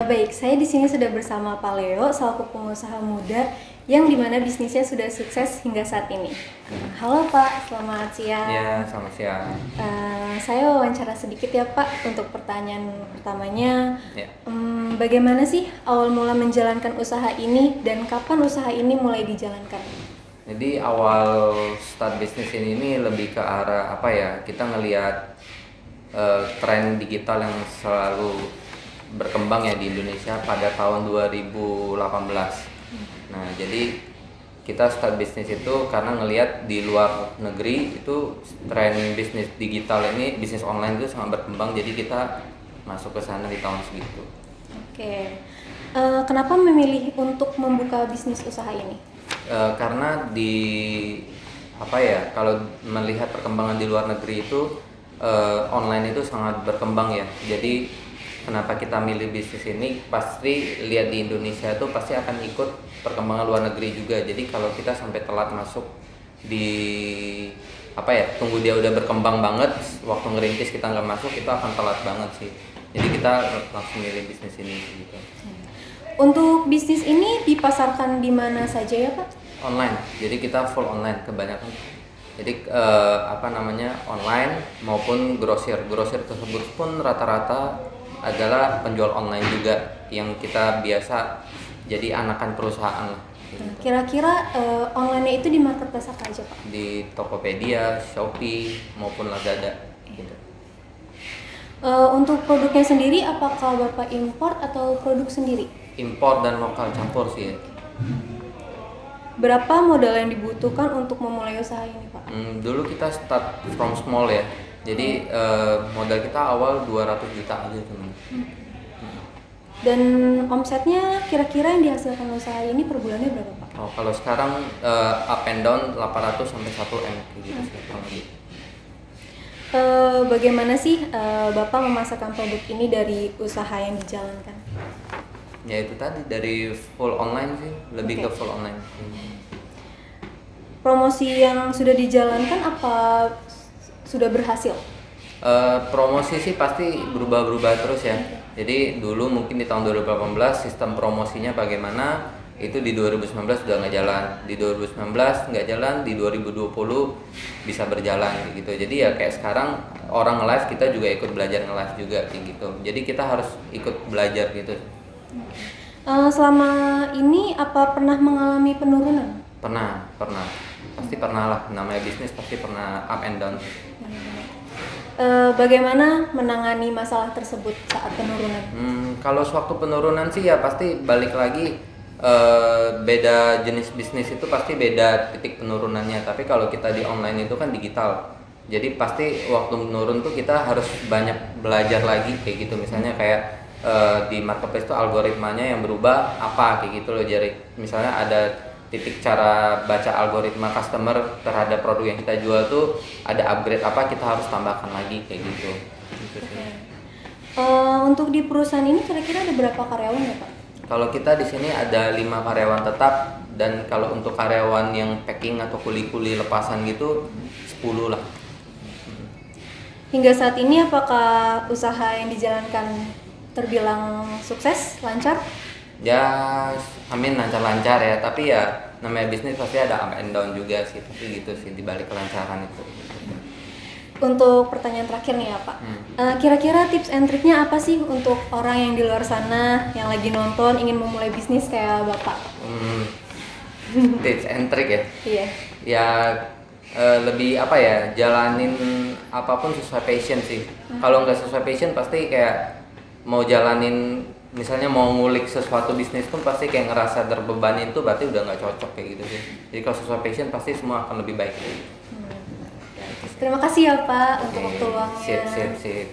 Baik, saya di sini sudah bersama Pak Leo, selaku pengusaha muda yang dimana bisnisnya sudah sukses hingga saat ini. Halo Pak, selamat siang. Ya, selamat siang. Saya wawancara sedikit ya Pak untuk pertanyaan pertamanya. Ya. Bagaimana sih awal mula menjalankan usaha ini dan kapan usaha ini mulai dijalankan? Jadi awal start bisnis ini lebih ke arah apa ya? Kita ngelihat tren digital yang selalu berkembang ya di Indonesia pada tahun 2018. Nah, jadi kita start bisnis itu karena ngelihat di luar negeri itu tren bisnis digital ini, bisnis online itu sangat berkembang. Jadi kita masuk ke sana di tahun segitu. Oke, kenapa memilih untuk membuka bisnis usaha ini? Karena kalau melihat perkembangan di luar negeri itu online itu sangat berkembang ya. Jadi kenapa kita milih bisnis ini, pasti lihat di Indonesia itu pasti akan ikut perkembangan luar negeri juga. Jadi kalau kita sampai telat masuk tunggu dia udah berkembang banget, waktu ngerintis kita nggak masuk, itu akan telat banget sih. Jadi kita langsung milih bisnis ini gitu. Untuk bisnis ini dipasarkan di mana saja ya Pak? Online, jadi kita full online kebanyakan. Jadi online maupun grosir tersebut pun rata-rata adalah penjual online juga yang kita biasa jadi anakan perusahaan lah. Gitu. Kira-kira online itu di marketplace apa aja Pak? Di Tokopedia, Shopee maupun Lazada. Gitu. Untuk produknya sendiri, apakah Bapak import atau produk sendiri? Import dan lokal campur sih ya. Berapa modal yang dibutuhkan untuk memulai usaha ini Pak? Dulu kita start from small ya. Jadi modal kita awal 200 juta aja teman. Dan omsetnya kira-kira yang dihasilkan usaha ini per bulannya berapa Pak? Oh, kalau sekarang up and down 800 sampai 1 M gitu sih. Bagaimana sih Bapak memasarkan produk ini dari usaha yang dijalankan? Ya itu tadi dari full online sih, lebih ke full online. Promosi yang sudah dijalankan apa sudah berhasil? Promosi sih pasti berubah-berubah terus ya. Jadi dulu mungkin di tahun 2018 sistem promosinya bagaimana, itu di 2019 sudah nggak jalan, di 2019 nggak jalan, di 2020 bisa berjalan gitu. Jadi ya kayak sekarang orang live, kita juga ikut belajar nge-live juga kayak gitu. Jadi kita harus ikut belajar gitu. Selama ini apa pernah mengalami penurunan? Pernah, pasti pernah lah. Namanya bisnis pasti pernah up and down. Bagaimana menangani masalah tersebut saat penurunan? Kalau sewaktu penurunan sih ya pasti balik lagi, beda jenis bisnis itu pasti beda titik penurunannya. Tapi kalau kita di online itu kan digital, jadi pasti waktu menurun tuh kita harus banyak belajar lagi kayak gitu. Misalnya kayak di marketplace itu algoritmanya yang berubah apa kayak gitu loh. Jadi misalnya ada titik cara baca algoritma customer terhadap produk yang kita jual tuh ada upgrade apa, kita harus tambahkan lagi kayak gitu. Untuk di perusahaan ini kira-kira ada berapa karyawan ya Pak? Kalau kita di sini ada 5 karyawan tetap, dan kalau untuk karyawan yang packing atau kuli-kuli lepasan gitu 10 lah. Hingga saat ini apakah usaha yang dijalankan terbilang sukses, lancar? Ya, amin, lancar-lancar ya, tapi ya namanya bisnis pasti ada up and down juga sih, tapi gitu sih dibalik kelancaran itu. Untuk pertanyaan terakhir nih ya Pak, kira-kira tips and triknya apa sih untuk orang yang di luar sana yang lagi nonton ingin memulai bisnis kayak Bapak? Tips and trick ya? Iya. Ya lebih jalanin apapun sesuai passion sih. Kalau nggak sesuai passion pasti kayak mau jalanin, misalnya mau ngulik sesuatu bisnis pun pasti kayak ngerasa terbebani, itu berarti udah nggak cocok kayak gitu sih. Jadi kalau sesuai passion pasti semua akan lebih baik. Terima kasih ya Pak untuk waktu luangnya. Sip.